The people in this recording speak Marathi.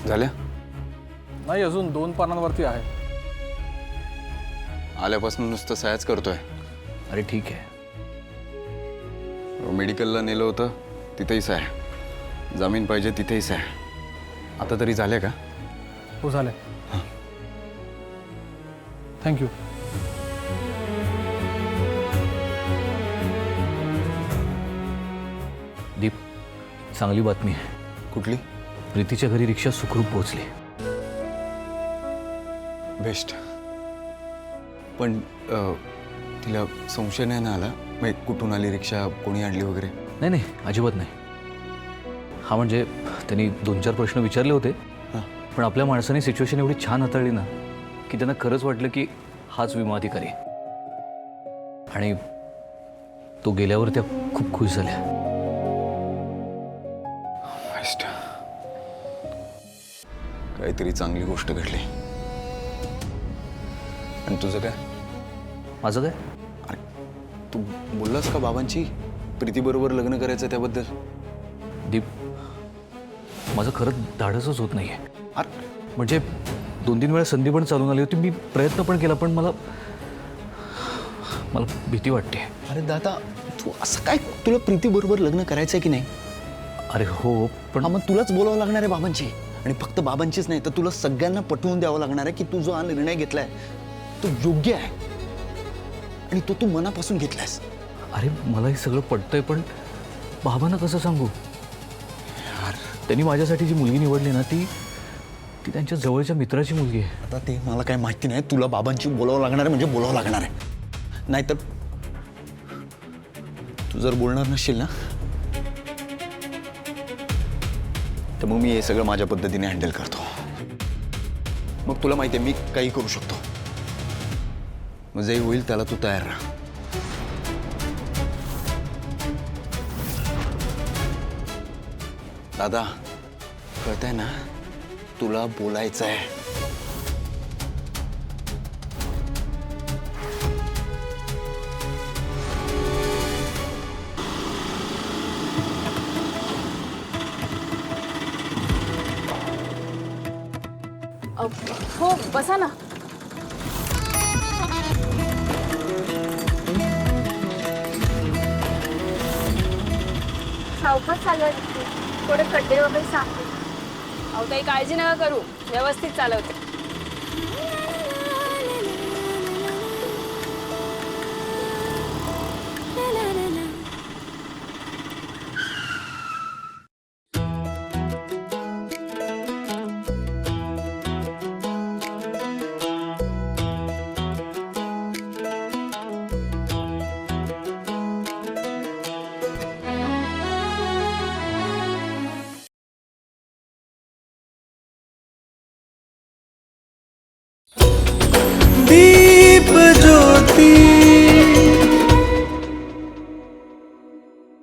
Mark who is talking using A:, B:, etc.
A: झाल्या
B: नाही, अजून 2 पानांवरती आहे.
A: आल्यापासून नुसतं सह्याच करतोय.
C: अरे ठीक आहे.
A: मेडिकलला नेलं होतं तिथेही सह्या, जमीन पाहिजे तिथेही सह्या. आता तरी झाल्या का?
B: हो झाले. थँक्यू.
C: दीप, चांगली बातमी आहे.
A: कुठली?
C: प्रीतीच्या घरी रिक्षा सुखरूप पोहोचली.
A: बेस्ट. पण तिला संशय नाही ना आला? मग कुठून आली रिक्षा, कोणी आणली वगैरे?
C: नाही नाही, अजिबात नाही. हा म्हणजे त्यांनी 2-4 प्रश्न विचारले होते, पण आपल्या माणसाने सिच्युएशन एवढी छान हाताळली ना की त्यांना खरंच वाटलं की हाच विमा अधिकारी आहे. आणि तो गेल्यावर त्या खूप खुश झाल्या.
A: बेस्ट. काहीतरी चांगली गोष्ट घडली. आणि तुझं काय?
C: माझं काय?
A: अरे तू बोललास का बाबांची प्रीतीबरोबर लग्न करायचं त्याबद्दल?
C: दीप, माझं खरंच धाडसच होत नाही आहे.
A: अरे
C: म्हणजे 2-3 वेळा संधी पण चालून आली होती, मी प्रयत्न पण केला, पण मला भीती वाटते.
A: अरे दादा, तू असं काय, तुला प्रीतीबरोबर लग्न करायचंय की नाही?
C: अरे हो, पण
A: मग तुलाच बोलावं लागणार आहे बाबांची. आणि फक्त बाबांचीच नाही तर तुला सगळ्यांना पटवून द्यावं लागणार आहे की तू जो हा निर्णय घेतलाय तो योग्य आहे आणि तो तू मनापासून घेतलायस.
C: अरे मला हे सगळं पटतंय, पण बाबांना कसं सांगू?
A: यार,
C: त्यांनी माझ्यासाठी जी मुलगी निवडली ना ती त्यांच्या जवळच्या मित्राची मुलगी आहे.
A: आता ते मला काय माहिती नाही. तुला बाबांची बोलावं लागणार आहे म्हणजे बोलावं लागणार आहे. नाहीतर तू जर बोलणार नसशील ना तर मग मी हे सगळं माझ्या पद्धतीने हँडल करतो. मग तुला माहिती आहे मी काही करू शकतो. मग जे होईल त्याला तू तयार राहा. दादा, कळतंय ना, तुला बोलायचं आहे.
D: हो, बसा ना.
E: सावकाश चालवत थोडे खड्डे वगैरे सांगते.
D: अहो ताई, काळजी नका करू, व्यवस्थित चालवते.